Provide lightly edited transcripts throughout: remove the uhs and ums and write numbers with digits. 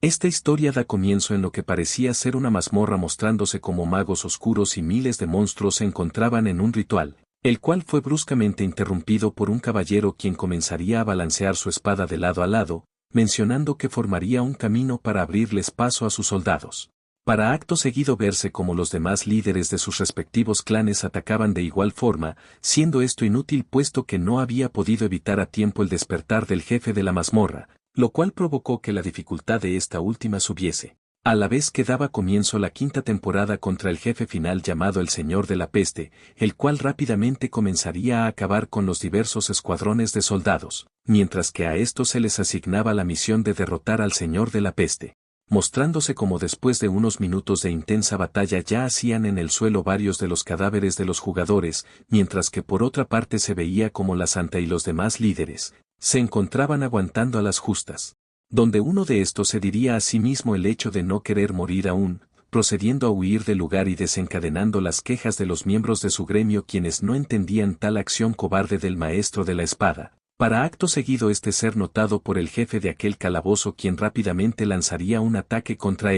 Esta historia da comienzo en lo que parecía ser una mazmorra mostrándose como magos oscuros y miles de monstruos se encontraban en un ritual, el cual fue bruscamente interrumpido por un caballero quien comenzaría a balancear su espada de lado a lado, mencionando que formaría un camino para abrirles paso a sus soldados. Para acto seguido verse como los demás líderes de sus respectivos clanes atacaban de igual forma, siendo esto inútil puesto que no había podido evitar a tiempo el despertar del jefe de la mazmorra, lo cual provocó que la dificultad de esta última subiese. A la vez que daba comienzo la quinta temporada contra el jefe final llamado el Señor de la Peste, el cual rápidamente comenzaría a acabar con los diversos escuadrones de soldados, mientras que a estos se les asignaba la misión de derrotar al Señor de la Peste, mostrándose como después de unos minutos de intensa batalla ya hacían en el suelo varios de los cadáveres de los jugadores, mientras que por otra parte se veía como la Santa y los demás líderes se encontraban aguantando a las justas, donde uno de estos se diría a sí mismo el hecho de no querer morir aún, procediendo a huir del lugar y desencadenando las quejas de los miembros de su gremio quienes no entendían tal acción cobarde del maestro de la espada. Para acto seguido ser notado por el jefe de aquel calabozo quien rápidamente lanzaría un ataque contra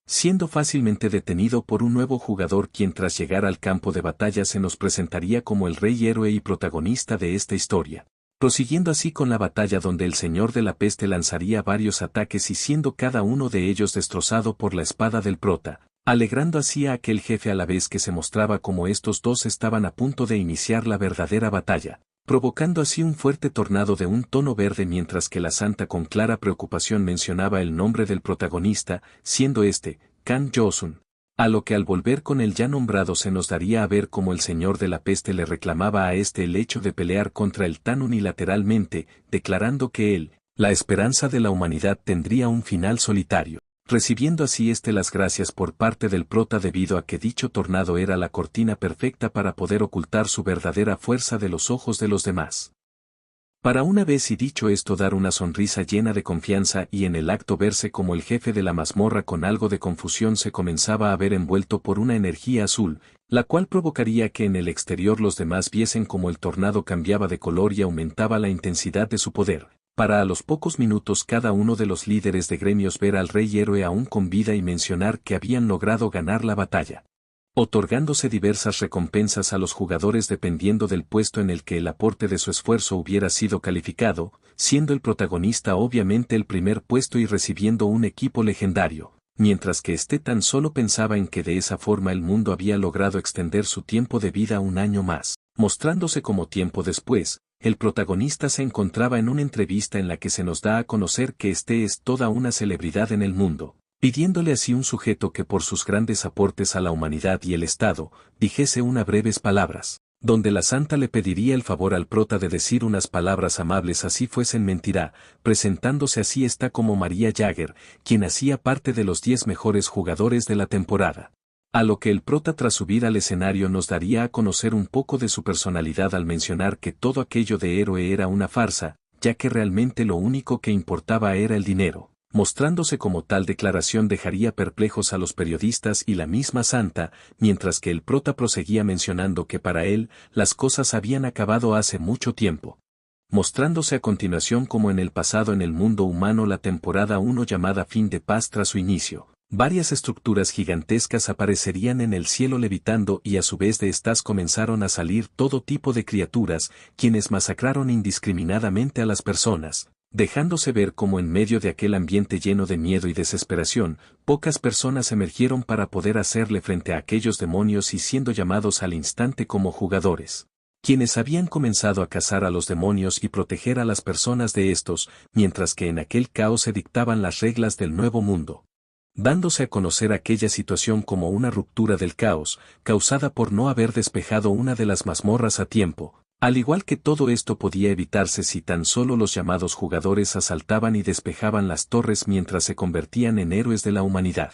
siendo fácilmente detenido por un nuevo jugador quien tras llegar al campo de batalla se nos presentaría como el rey héroe y protagonista de esta historia. Prosiguiendo así con la batalla donde el Señor de la Peste lanzaría varios ataques y siendo cada uno de ellos destrozado por la espada del prota, alegrando así a aquel jefe a la vez que se mostraba como estos dos estaban a punto de iniciar la verdadera batalla, provocando así un fuerte tornado de un tono verde mientras que la Santa con clara preocupación mencionaba el nombre del protagonista, siendo Kan Yosun. A lo que al volver con el ya nombrado se nos daría a ver cómo el Señor de la Peste le reclamaba a el hecho de pelear contra él tan unilateralmente, declarando que él, la esperanza de la humanidad tendría un final solitario, recibiendo así las gracias por parte del prota debido a que dicho tornado era la cortina perfecta para poder ocultar su verdadera fuerza de los ojos de los demás. Para una vez y dicho esto dar una sonrisa llena de confianza y en el acto verse como el jefe de la mazmorra con algo de confusión se comenzaba a ver envuelto por una energía azul, la cual provocaría que en el exterior los demás viesen como el tornado cambiaba de color y aumentaba la intensidad de su poder, para a los pocos minutos cada uno de los líderes de gremios ver al rey héroe aún con vida y mencionar que habían logrado ganar la batalla, otorgándose diversas recompensas a los jugadores dependiendo del puesto en el que el aporte de su esfuerzo hubiera sido calificado, siendo el protagonista obviamente el primer puesto y recibiendo un equipo legendario, mientras que tan solo pensaba en que de esa forma el mundo había logrado extender su tiempo de vida un año más, mostrándose como tiempo después, el protagonista se encontraba en una entrevista en la que se nos da a conocer que es toda una celebridad en el mundo, pidiéndole así un sujeto que por sus grandes aportes a la humanidad y el Estado, dijese unas breves palabras, donde la Santa le pediría el favor al prota de decir unas palabras amables así fuesen mentira, presentándose así como María Jagger, quien hacía parte de los 10 mejores jugadores de la temporada. A lo que el prota tras subir al escenario nos daría a conocer un poco de su personalidad al mencionar que todo aquello de héroe era una farsa, ya que realmente lo único que importaba era el dinero. Mostrándose como tal declaración dejaría perplejos a los periodistas y la misma Santa, mientras que el prota proseguía mencionando que para él, las cosas habían acabado hace mucho tiempo. Mostrándose a continuación como en el pasado en el mundo humano la temporada 1 llamada Fin de Paz tras su inicio. Varias estructuras gigantescas aparecerían en el cielo levitando y a su vez de estas comenzaron a salir todo tipo de criaturas, quienes masacraron indiscriminadamente a las personas, dejándose ver como en medio de aquel ambiente lleno de miedo y desesperación, pocas personas emergieron para poder hacerle frente a aquellos demonios y siendo llamados al instante como jugadores, quienes habían comenzado a cazar a los demonios y proteger a las personas de estos, mientras que en aquel caos se dictaban las reglas del nuevo mundo, dándose a conocer aquella situación como una ruptura del caos, causada por no haber despejado una de las mazmorras a tiempo. Al igual que todo esto podía evitarse si tan solo los llamados jugadores asaltaban y despejaban las torres mientras se convertían en héroes de la humanidad.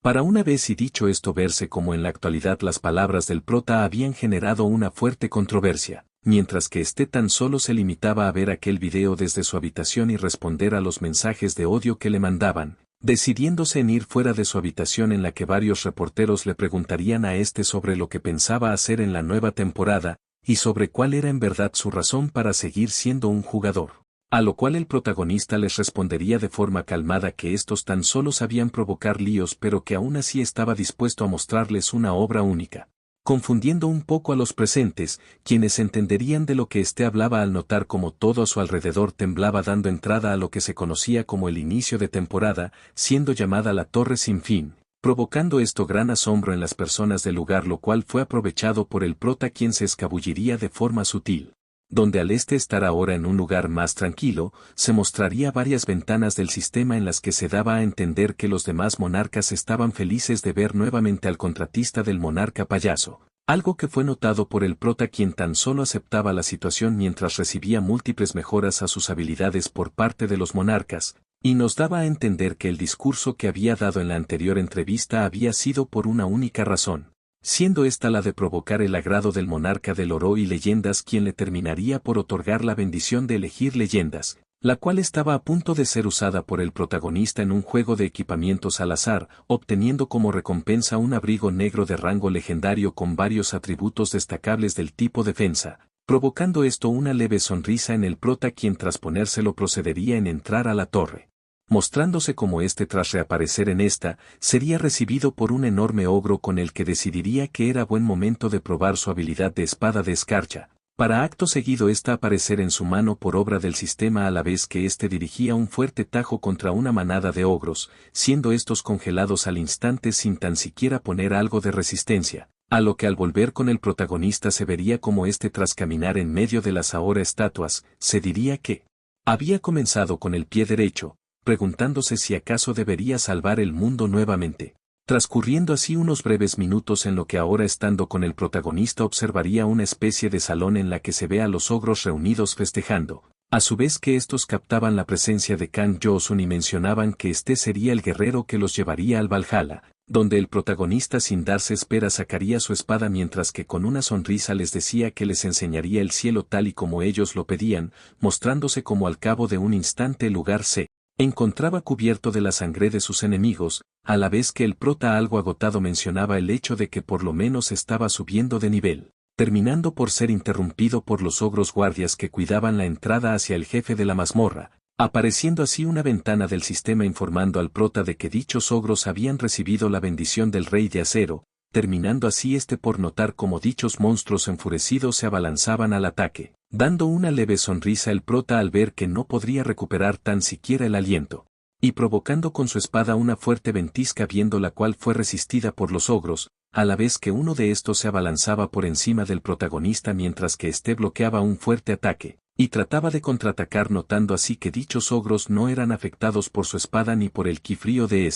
Para una vez y dicho esto verse como en la actualidad las palabras del prota habían generado una fuerte controversia, mientras que tan solo se limitaba a ver aquel video desde su habitación y responder a los mensajes de odio que le mandaban, decidiéndose en ir fuera de su habitación en la que varios reporteros le preguntarían a sobre lo que pensaba hacer en la nueva temporada, y sobre cuál era en verdad su razón para seguir siendo un jugador. A lo cual el protagonista les respondería de forma calmada que estos tan solo sabían provocar líos pero que aún así estaba dispuesto a mostrarles una obra única. Confundiendo un poco a los presentes, quienes entenderían de lo que éste hablaba al notar cómo todo a su alrededor temblaba dando entrada a lo que se conocía como el inicio de temporada, siendo llamada la Torre Sin Fin, provocando esto gran asombro en las personas del lugar, lo cual fue aprovechado por el prota, quien se escabulliría de forma sutil. Donde al estar ahora en un lugar más tranquilo, se mostraría varias ventanas del sistema en las que se daba a entender que los demás monarcas estaban felices de ver nuevamente al contratista del monarca payaso, algo que fue notado por el prota, quien tan solo aceptaba la situación mientras recibía múltiples mejoras a sus habilidades por parte de los monarcas, y nos daba a entender que el discurso que había dado en la anterior entrevista había sido por una única razón, siendo esta la de provocar el agrado del monarca del oro y leyendas, quien le terminaría por otorgar la bendición de elegir leyendas, la cual estaba a punto de ser usada por el protagonista en un juego de equipamientos al azar, obteniendo como recompensa un abrigo negro de rango legendario con varios atributos destacables del tipo defensa, provocando esto una leve sonrisa en el prota, quien tras ponérselo procedería en entrar a la torre. Mostrándose como tras reaparecer en esta, sería recibido por un enorme ogro con el que decidiría que era buen momento de probar su habilidad de espada de escarcha, para acto seguido aparecer en su mano por obra del sistema, a la vez que dirigía un fuerte tajo contra una manada de ogros, siendo estos congelados al instante sin tan siquiera poner algo de resistencia, a lo que al volver con el protagonista se vería como tras caminar en medio de las ahora estatuas, se diría que había comenzado con el pie derecho, preguntándose si acaso debería salvar el mundo nuevamente. Transcurriendo así unos breves minutos, en lo que ahora estando con el protagonista observaría una especie de salón en la que se ve a los ogros reunidos festejando, a su vez que estos captaban la presencia de Kang Josun y mencionaban que sería el guerrero que los llevaría al Valhalla, donde el protagonista sin darse espera sacaría su espada, mientras que con una sonrisa les decía que les enseñaría el cielo tal y como ellos lo pedían, mostrándose como al cabo de un instante el lugar se encontraba cubierto de la sangre de sus enemigos, a la vez que el prota, algo agotado, mencionaba el hecho de que por lo menos estaba subiendo de nivel, terminando por ser interrumpido por los ogros guardias que cuidaban la entrada hacia el jefe de la mazmorra, apareciendo así una ventana del sistema informando al prota de que dichos ogros habían recibido la bendición del Rey de Acero, terminando así por notar cómo dichos monstruos enfurecidos se abalanzaban al ataque, dando una leve sonrisa el prota al ver que no podría recuperar tan siquiera el aliento, y provocando con su espada una fuerte ventisca, viendo la cual fue resistida por los ogros, a la vez que uno de estos se abalanzaba por encima del protagonista mientras que bloqueaba un fuerte ataque, y trataba de contraatacar, notando así que dichos ogros no eran afectados por su espada ni por el ki frío de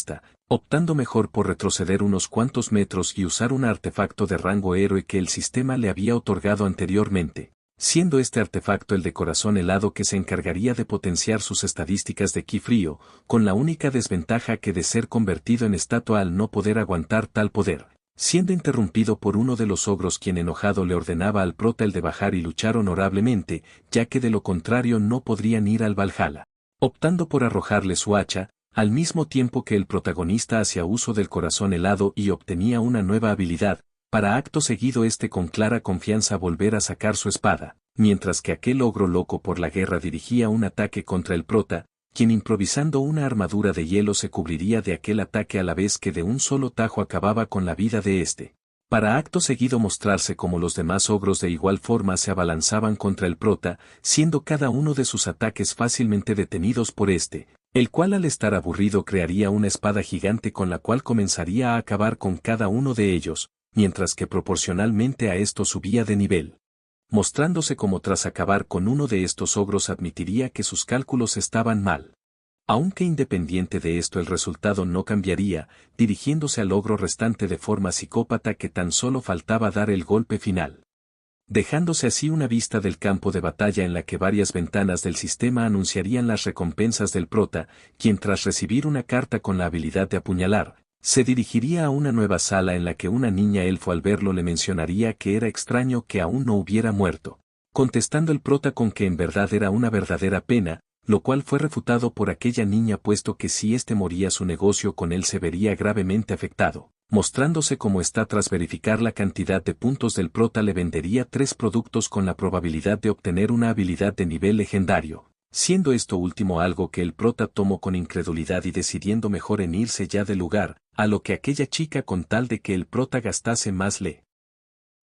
optando mejor por retroceder unos cuantos metros y usar un artefacto de rango héroe que el sistema le había otorgado anteriormente, siendo artefacto el de corazón helado, que se encargaría de potenciar sus estadísticas de ki frío, con la única desventaja que de ser convertido en estatua al no poder aguantar tal poder, siendo interrumpido por uno de los ogros, quien enojado le ordenaba al prota el de bajar y luchar honorablemente, ya que de lo contrario no podrían ir al Valhalla, optando por arrojarle su hacha, al mismo tiempo que el protagonista hacía uso del corazón helado y obtenía una nueva habilidad, para acto seguido con clara confianza volver a sacar su espada, mientras que aquel ogro loco por la guerra dirigía un ataque contra el prota, quien improvisando una armadura de hielo se cubriría de aquel ataque, a la vez que de un solo tajo acababa con la vida de para acto seguido mostrarse como los demás ogros de igual forma se abalanzaban contra el prota, siendo cada uno de sus ataques fácilmente detenidos por el cual al estar aburrido crearía una espada gigante con la cual comenzaría a acabar con cada uno de ellos, mientras que proporcionalmente a esto subía de nivel, mostrándose como tras acabar con uno de estos ogros admitiría que sus cálculos estaban mal. Aunque independiente de esto el resultado no cambiaría, dirigiéndose al ogro restante de forma psicópata, que tan solo faltaba dar el golpe final, dejándose así una vista del campo de batalla en la que varias ventanas del sistema anunciarían las recompensas del prota, quien tras recibir una carta con la habilidad de apuñalar, se dirigiría a una nueva sala en la que una niña elfo al verlo le mencionaría que era extraño que aún no hubiera muerto, contestando el prota con que en verdad era una verdadera pena, lo cual fue refutado por aquella niña, puesto que si moría su negocio con él se vería gravemente afectado, mostrándose como tras verificar la cantidad de puntos del prota le vendería 3 productos con la probabilidad de obtener una habilidad de nivel legendario, siendo esto último algo que el prota tomó con incredulidad y decidiendo mejor en irse ya del lugar, a lo que aquella chica con tal de que el prota gastase más le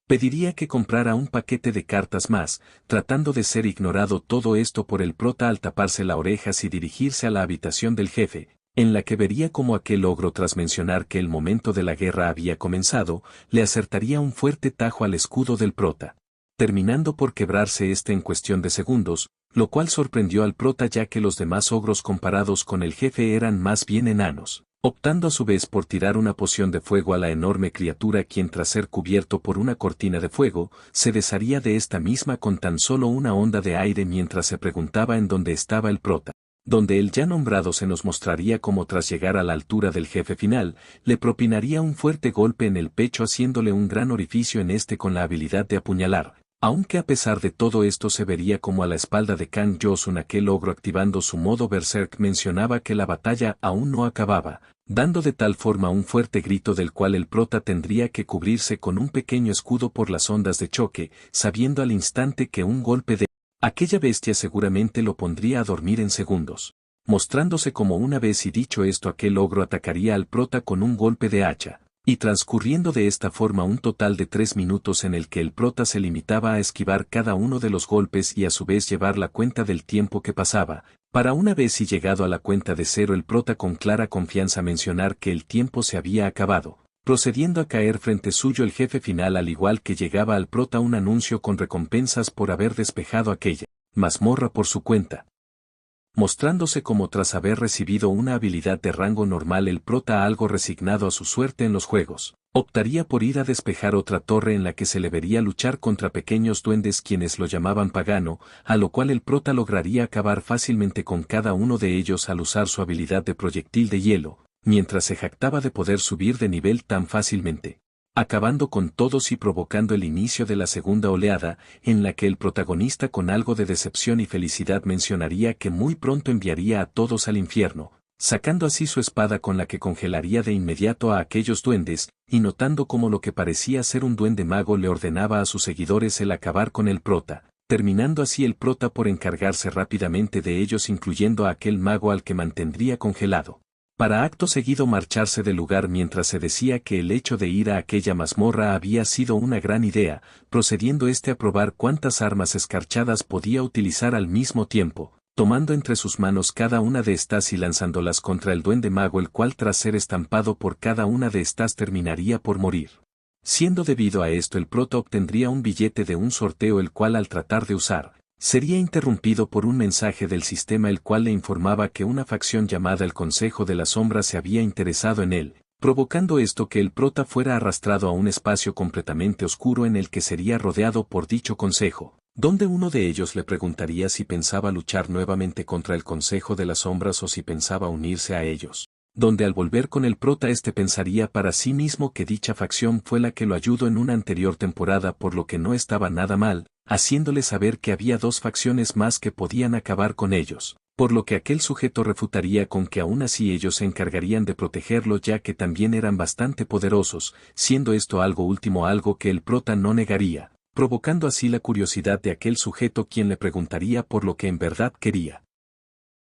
pediría que comprara un paquete de cartas más, tratando de ser ignorado todo esto por el prota al taparse las orejas y dirigirse a la habitación del jefe, en la que vería como aquel ogro tras mencionar que el momento de la guerra había comenzado, le acertaría un fuerte tajo al escudo del prota, terminando por quebrarse este en cuestión de segundos, lo cual sorprendió al prota ya que los demás ogros comparados con el jefe eran más bien enanos, optando a su vez por tirar una poción de fuego a la enorme criatura quien tras ser cubierto por una cortina de fuego, se desharía de esta misma con tan solo una onda de aire mientras se preguntaba en dónde estaba el prota, donde el ya nombrado se nos mostraría como tras llegar a la altura del jefe final, le propinaría un fuerte golpe en el pecho haciéndole un gran orificio en este con la habilidad de apuñalar. Aunque a pesar de todo esto se vería como a la espalda de Kang Josun aquel ogro activando su modo berserk mencionaba que la batalla aún no acababa, dando de tal forma un fuerte grito del cual el prota tendría que cubrirse con un pequeño escudo por las ondas de choque, sabiendo al instante que un golpe de aquella bestia seguramente lo pondría a dormir en segundos. Mostrándose como una vez y dicho esto aquel ogro atacaría al prota con un golpe de hacha. Y transcurriendo de esta forma un total de 3 minutos en el que el prota se limitaba a esquivar cada uno de los golpes y a su vez llevar la cuenta del tiempo que pasaba, para una vez y llegado a la cuenta de 0 el prota con clara confianza mencionar que el tiempo se había acabado, procediendo a caer frente suyo el jefe final al igual que llegaba al prota un anuncio con recompensas por haber despejado aquella mazmorra por su cuenta. Mostrándose como tras haber recibido una habilidad de rango normal el prota algo resignado a su suerte en los juegos, optaría por ir a despejar otra torre en la que se le vería luchar contra pequeños duendes quienes lo llamaban pagano, a lo cual el prota lograría acabar fácilmente con cada uno de ellos al usar su habilidad de proyectil de hielo, mientras se jactaba de poder subir de nivel tan fácilmente, acabando con todos y provocando el inicio de la segunda oleada, en la que el protagonista con algo de decepción y felicidad mencionaría que muy pronto enviaría a todos al infierno, sacando así su espada con la que congelaría de inmediato a aquellos duendes, y notando como lo que parecía ser un duende mago le ordenaba a sus seguidores el acabar con el prota, terminando así el prota por encargarse rápidamente de ellos incluyendo a aquel mago al que mantendría congelado, para acto seguido marcharse del lugar mientras se decía que el hecho de ir a aquella mazmorra había sido una gran idea, procediendo a probar cuántas armas escarchadas podía utilizar al mismo tiempo, tomando entre sus manos cada una de estas y lanzándolas contra el duende mago el cual tras ser estampado por cada una de estas terminaría por morir. Siendo debido a esto el prota obtendría un billete de un sorteo el cual al tratar de usar, sería interrumpido por un mensaje del sistema el cual le informaba que una facción llamada el Consejo de las Sombras se había interesado en él, provocando esto que el prota fuera arrastrado a un espacio completamente oscuro en el que sería rodeado por dicho consejo, donde uno de ellos le preguntaría si pensaba luchar nuevamente contra el Consejo de las Sombras o si pensaba unirse a ellos. Donde al volver con el prota pensaría para sí mismo que dicha facción fue la que lo ayudó en una anterior temporada por lo que no estaba nada mal, haciéndole saber que había 2 facciones más que podían acabar con ellos, por lo que aquel sujeto refutaría con que aún así ellos se encargarían de protegerlo ya que también eran bastante poderosos, siendo esto algo último algo que el prota no negaría, provocando así la curiosidad de aquel sujeto quien le preguntaría por lo que en verdad quería.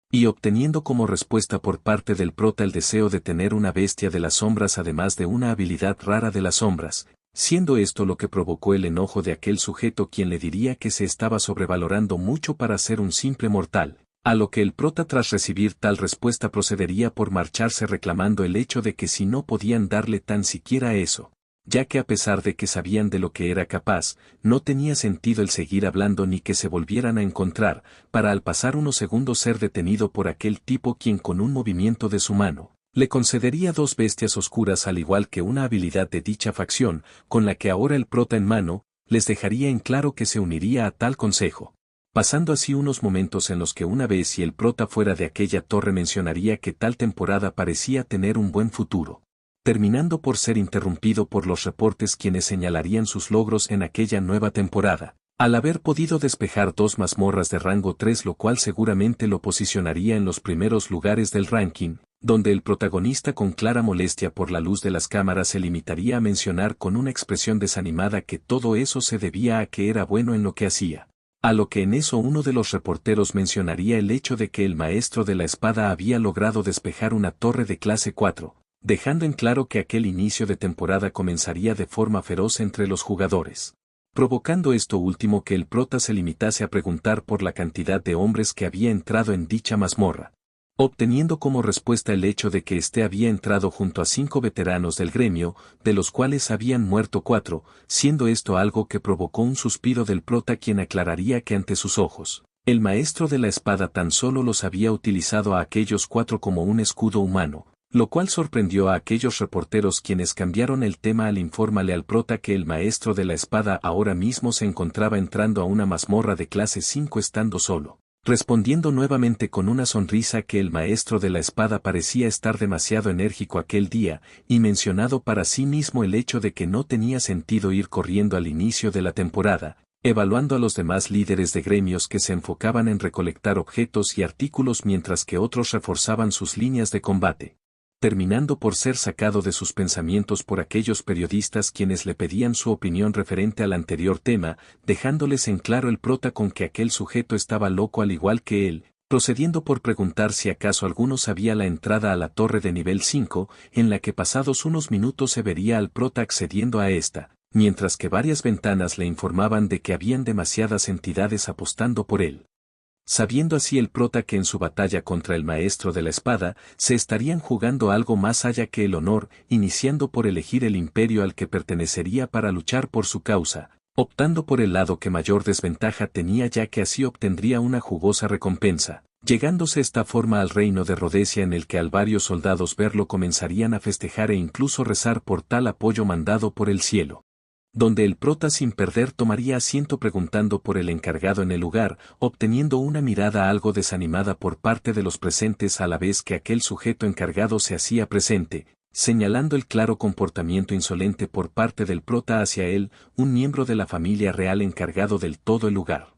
Y obteniendo como respuesta por parte del prota el deseo de tener una bestia de las sombras además de una habilidad rara de las sombras, siendo esto lo que provocó el enojo de aquel sujeto quien le diría que se estaba sobrevalorando mucho para ser un simple mortal, a lo que el prota tras recibir tal respuesta procedería por marcharse reclamando el hecho de que si no podían darle tan siquiera eso, ya que a pesar de que sabían de lo que era capaz, no tenía sentido el seguir hablando ni que se volvieran a encontrar, para al pasar unos segundos ser detenido por aquel tipo quien con un movimiento de su mano, le concedería 2 bestias oscuras al igual que una habilidad de dicha facción, con la que ahora el prota en mano, les dejaría en claro que se uniría a tal consejo. Pasando así unos momentos en los que una vez si el prota fuera de aquella torre mencionaría que tal temporada parecía tener un buen futuro, terminando por ser interrumpido por los reportes quienes señalarían sus logros en aquella nueva temporada, al haber podido despejar 2 mazmorras de rango 3 lo cual seguramente lo posicionaría en los primeros lugares del ranking, donde el protagonista con clara molestia por la luz de las cámaras se limitaría a mencionar con una expresión desanimada que todo eso se debía a que era bueno en lo que hacía, A lo que en eso uno de los reporteros mencionaría el hecho de que el maestro de la espada había logrado despejar una torre de clase 4, dejando en claro que aquel inicio de temporada comenzaría de forma feroz entre los jugadores. Provocando esto último que el prota se limitase a preguntar por la cantidad de hombres que había entrado en dicha mazmorra, obteniendo como respuesta el hecho de que éste había entrado junto a 5 veteranos del gremio, de los cuales habían muerto 4, siendo esto algo que provocó un suspiro del prota, quien aclararía que ante sus ojos, el maestro de la espada tan solo los había utilizado a aquellos 4 como un escudo humano, lo cual sorprendió a aquellos reporteros, quienes cambiaron el tema al informarle al prota que el maestro de la espada ahora mismo se encontraba entrando a una mazmorra de clase 5 estando solo, respondiendo nuevamente con una sonrisa que el maestro de la espada parecía estar demasiado enérgico aquel día, y mencionado para sí mismo el hecho de que no tenía sentido ir corriendo al inicio de la temporada, evaluando a los demás líderes de gremios que se enfocaban en recolectar objetos y artículos mientras que otros reforzaban sus líneas de combate, terminando por ser sacado de sus pensamientos por aquellos periodistas quienes le pedían su opinión referente al anterior tema, dejándoles en claro el prota con que aquel sujeto estaba loco al igual que él, procediendo por preguntar si acaso alguno sabía la entrada a la torre de nivel 5, en la que pasados unos minutos se vería al prota accediendo a esta, mientras que varias ventanas le informaban de que habían demasiadas entidades apostando por él. Sabiendo así el prota que en su batalla contra el maestro de la espada, se estarían jugando algo más allá que el honor, iniciando por elegir el imperio al que pertenecería para luchar por su causa, optando por el lado que mayor desventaja tenía, ya que así obtendría una jugosa recompensa, llegándose esta forma al reino de Rodesia, en el que al varios soldados verlo comenzarían a festejar e incluso rezar por tal apoyo mandado por el cielo, donde el prota sin perder tomaría asiento preguntando por el encargado en el lugar, obteniendo una mirada algo desanimada por parte de los presentes a la vez que aquel sujeto encargado se hacía presente, señalando el claro comportamiento insolente por parte del prota hacia él, un miembro de la familia real encargado del todo el lugar.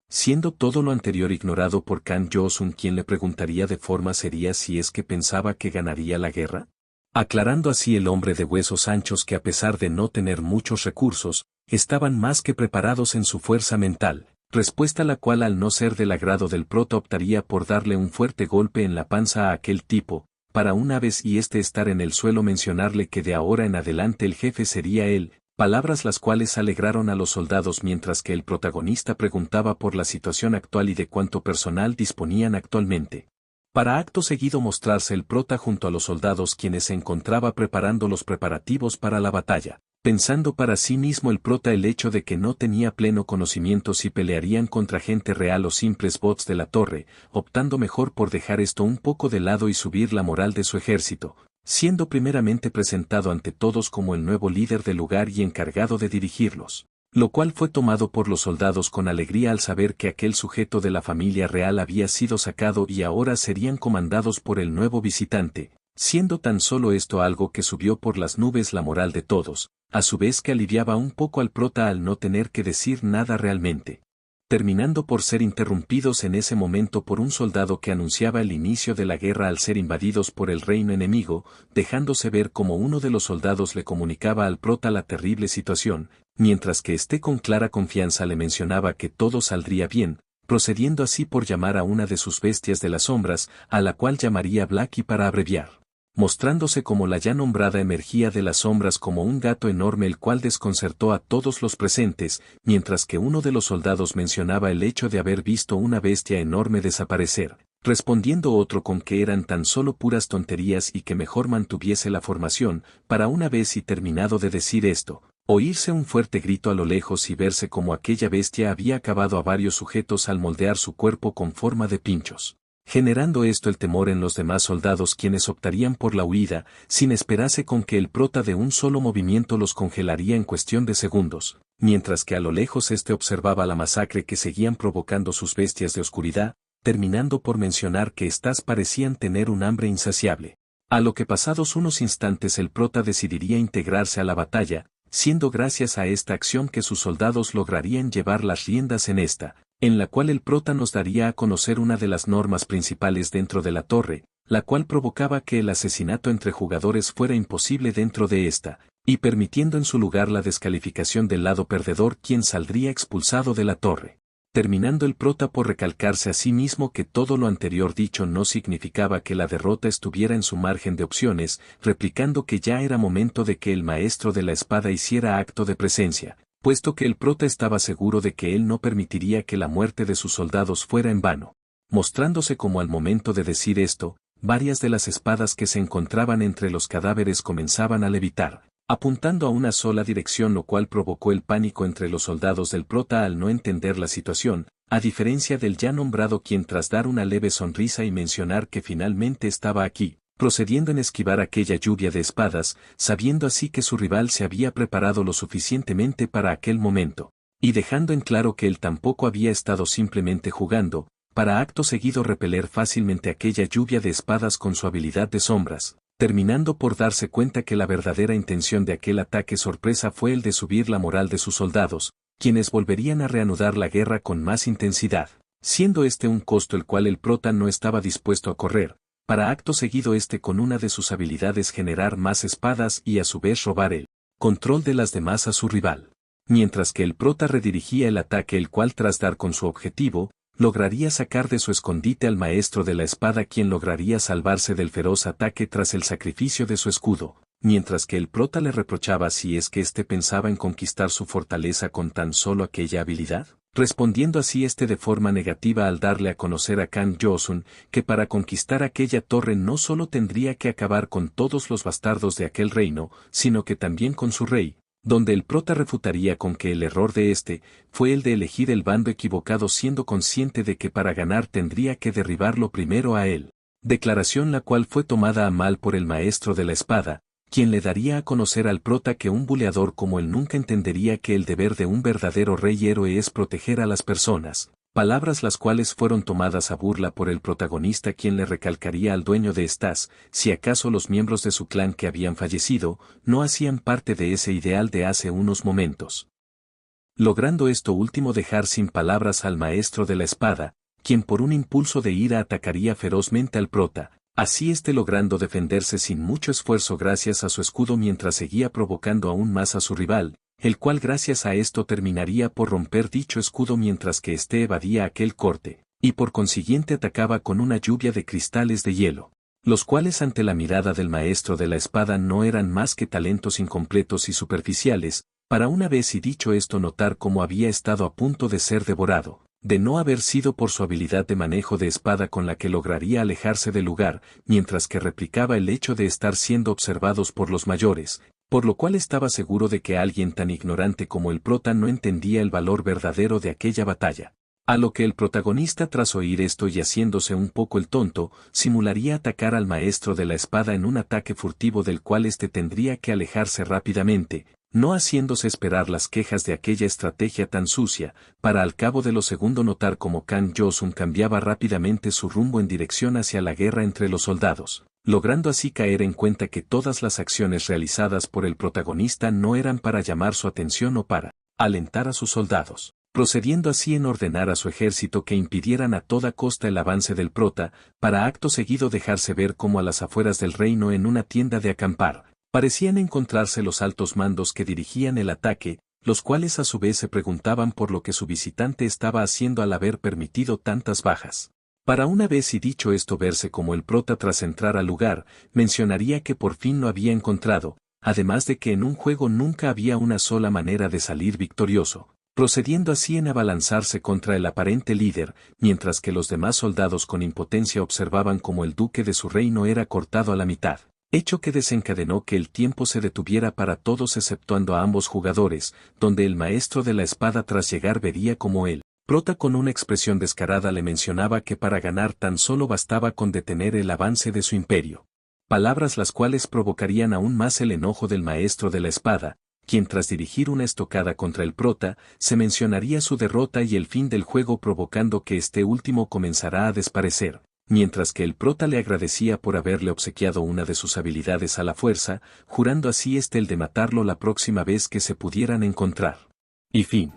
Siendo todo lo anterior ignorado por Kang Yosun, quien le preguntaría de forma seria si es que pensaba que ganaría la guerra, aclarando así el hombre de huesos anchos que a pesar de no tener muchos recursos, estaban más que preparados en su fuerza mental, respuesta la cual al no ser del agrado del prota optaría por darle un fuerte golpe en la panza a aquel tipo, para una vez y estar en el suelo mencionarle que de ahora en adelante el jefe sería él, palabras las cuales alegraron a los soldados mientras que el protagonista preguntaba por la situación actual y de cuánto personal disponían actualmente. Para acto seguido mostrarse el prota junto a los soldados, quienes se encontraba preparando los preparativos para la batalla, pensando para sí mismo el prota el hecho de que no tenía pleno conocimiento si pelearían contra gente real o simples bots de la torre, optando mejor por dejar esto un poco de lado y subir la moral de su ejército, siendo primeramente presentado ante todos como el nuevo líder del lugar y encargado de dirigirlos, lo cual fue tomado por los soldados con alegría al saber que aquel sujeto de la familia real había sido sacado y ahora serían comandados por el nuevo visitante, siendo tan solo esto algo que subió por las nubes la moral de todos, a su vez que aliviaba un poco al prota al no tener que decir nada realmente, terminando por ser interrumpidos en ese momento por un soldado que anunciaba el inicio de la guerra al ser invadidos por el reino enemigo, dejándose ver como uno de los soldados le comunicaba al prota la terrible situación, mientras que éste con clara confianza le mencionaba que todo saldría bien, procediendo así por llamar a una de sus bestias de las sombras, a la cual llamaría Blacky para abreviar, mostrándose como la ya nombrada emergía de las sombras como un gato enorme, el cual desconcertó a todos los presentes, mientras que uno de los soldados mencionaba el hecho de haber visto una bestia enorme desaparecer, respondiendo otro con que eran tan solo puras tonterías y que mejor mantuviese la formación, para una vez y terminado de decir esto, oírse un fuerte grito a lo lejos y verse como aquella bestia había acabado a varios sujetos al moldear su cuerpo con forma de pinchos, generando esto el temor en los demás soldados, quienes optarían por la huida, sin esperarse con que el prota de un solo movimiento los congelaría en cuestión de segundos, mientras que a lo lejos observaba la masacre que seguían provocando sus bestias de oscuridad, terminando por mencionar que éstas parecían tener un hambre insaciable. A lo que pasados unos instantes el prota decidiría integrarse a la batalla, siendo gracias a esta acción que sus soldados lograrían llevar las riendas en esta, en la cual el prota nos daría a conocer una de las normas principales dentro de la torre, la cual provocaba que el asesinato entre jugadores fuera imposible dentro de esta, y permitiendo en su lugar la descalificación del lado perdedor, quien saldría expulsado de la torre, terminando el prota por recalcarse a sí mismo que todo lo anterior dicho no significaba que la derrota estuviera en su margen de opciones, replicando que ya era momento de que el maestro de la espada hiciera acto de presencia, puesto que el prota estaba seguro de que él no permitiría que la muerte de sus soldados fuera en vano. Mostrándose como al momento de decir esto, varias de las espadas que se encontraban entre los cadáveres comenzaban a levitar, apuntando a una sola dirección, lo cual provocó el pánico entre los soldados del prota al no entender la situación, a diferencia del ya nombrado, quien tras dar una leve sonrisa y mencionar que finalmente estaba aquí, procediendo en esquivar aquella lluvia de espadas, sabiendo así que su rival se había preparado lo suficientemente para aquel momento, y dejando en claro que él tampoco había estado simplemente jugando, para acto seguido repeler fácilmente aquella lluvia de espadas con su habilidad de sombras, terminando por darse cuenta que la verdadera intención de aquel ataque sorpresa fue el de subir la moral de sus soldados, quienes volverían a reanudar la guerra con más intensidad, siendo este un costo el cual el prota no estaba dispuesto a correr, para acto seguido con una de sus habilidades generar más espadas y a su vez robar el control de las demás a su rival. Mientras que el prota redirigía el ataque, el cual tras dar con su objetivo, lograría sacar de su escondite al maestro de la espada, quien lograría salvarse del feroz ataque tras el sacrificio de su escudo, mientras que el prota le reprochaba si es que pensaba en conquistar su fortaleza con tan solo aquella habilidad, respondiendo así de forma negativa al darle a conocer a Kang Josun que para conquistar aquella torre no solo tendría que acabar con todos los bastardos de aquel reino, sino que también con su rey, donde el prota refutaría con que el error de fue el de elegir el bando equivocado, siendo consciente de que para ganar tendría que derribarlo primero a él. Declaración la cual fue tomada a mal por el maestro de la espada, quien le daría a conocer al prota que un buleador como él nunca entendería que el deber de un verdadero rey héroe es proteger a las personas. Palabras las cuales fueron tomadas a burla por el protagonista, quien le recalcaría al dueño de estas, si acaso los miembros de su clan que habían fallecido, no hacían parte de ese ideal de hace unos momentos. Logrando esto último dejar sin palabras al maestro de la espada, quien por un impulso de ira atacaría ferozmente al prota, así logrando defenderse sin mucho esfuerzo gracias a su escudo, mientras seguía provocando aún más a su rival, el cual gracias a esto terminaría por romper dicho escudo mientras que evadía aquel corte, y por consiguiente atacaba con una lluvia de cristales de hielo, los cuales ante la mirada del maestro de la espada no eran más que talentos incompletos y superficiales, para una vez y dicho esto notar cómo había estado a punto de ser devorado, de no haber sido por su habilidad de manejo de espada con la que lograría alejarse del lugar, mientras que replicaba el hecho de estar siendo observados por los mayores, por lo cual estaba seguro de que alguien tan ignorante como el prota no entendía el valor verdadero de aquella batalla. A lo que el protagonista, tras oír esto y haciéndose un poco el tonto, simularía atacar al maestro de la espada en un ataque furtivo del cual tendría que alejarse rápidamente, no haciéndose esperar las quejas de aquella estrategia tan sucia, para al cabo de lo segundo notar cómo Kang Josun cambiaba rápidamente su rumbo en dirección hacia la guerra entre los soldados, logrando así caer en cuenta que todas las acciones realizadas por el protagonista no eran para llamar su atención o para alentar a sus soldados, procediendo así en ordenar a su ejército que impidieran a toda costa el avance del prota, para acto seguido dejarse ver como a las afueras del reino en una tienda de acampar, parecían encontrarse los altos mandos que dirigían el ataque, los cuales a su vez se preguntaban por lo que su visitante estaba haciendo al haber permitido tantas bajas. Para una vez y dicho esto verse como el prota tras entrar al lugar, mencionaría que por fin lo había encontrado, además de que en un juego nunca había una sola manera de salir victorioso, procediendo así en abalanzarse contra el aparente líder, mientras que los demás soldados con impotencia observaban como el duque de su reino era cortado a la mitad, hecho que desencadenó que el tiempo se detuviera para todos exceptuando a ambos jugadores, donde el maestro de la espada tras llegar vería como él. Prota con una expresión descarada le mencionaba que para ganar tan solo bastaba con detener el avance de su imperio. Palabras las cuales provocarían aún más el enojo del maestro de la espada, quien tras dirigir una estocada contra el prota, se mencionaría su derrota y el fin del juego, provocando que este último comenzará a desparecer, mientras que el prota le agradecía por haberle obsequiado una de sus habilidades a la fuerza, jurando así el de matarlo la próxima vez que se pudieran encontrar. Y fin.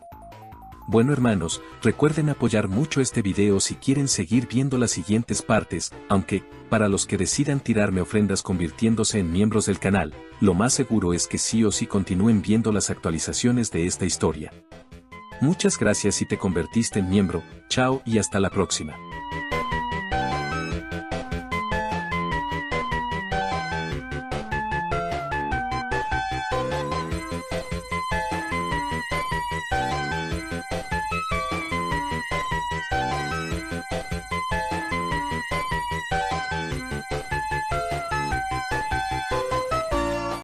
Bueno hermanos, recuerden apoyar mucho este video si quieren seguir viendo las siguientes partes, aunque, para los que decidan tirarme ofrendas convirtiéndose en miembros del canal, lo más seguro es que sí o sí continúen viendo las actualizaciones de esta historia. Muchas gracias si te convertiste en miembro, chao y hasta la próxima.